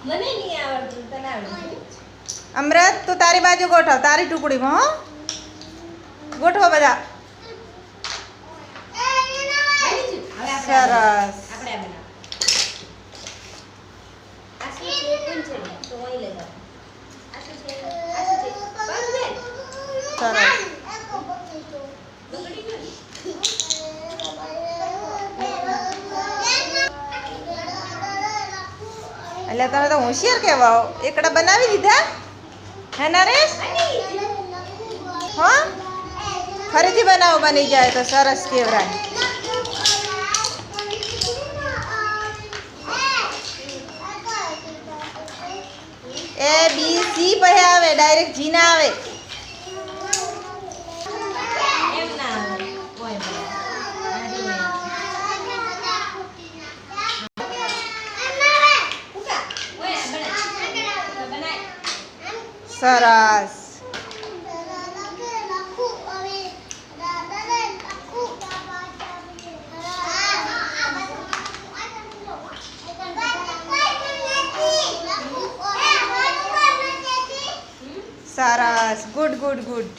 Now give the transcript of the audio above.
મને નહીં આવડતું, તને આવડે? અમૃત તું તારી બાજુ ગોઠવ, તારી ટુકડીમાં હો ગોઠવો બધા. સરસ. આપણે આ બનાવ. આ શું છે? કોણ છે? તો અહીં લગાવ. આ શું છે? આ શું છે? બંધ દે. સરસ. બગડી ગયું. એટલે તમે તો હોશિયાર કહેવાઓ. એકડા બનાવી દીધા હે નરેશ? હા ફરીથી બનાવો, બની જાય તો સરસ કહેવાય. એ બી સી પછી આવે, ડાયરેક્ટ જી ના આવે. એમ ના આવે. કોઈ બનાવ. આ જો એમ. ઉકા. ઓય બનાય. સરસ. સરસ. Good good good.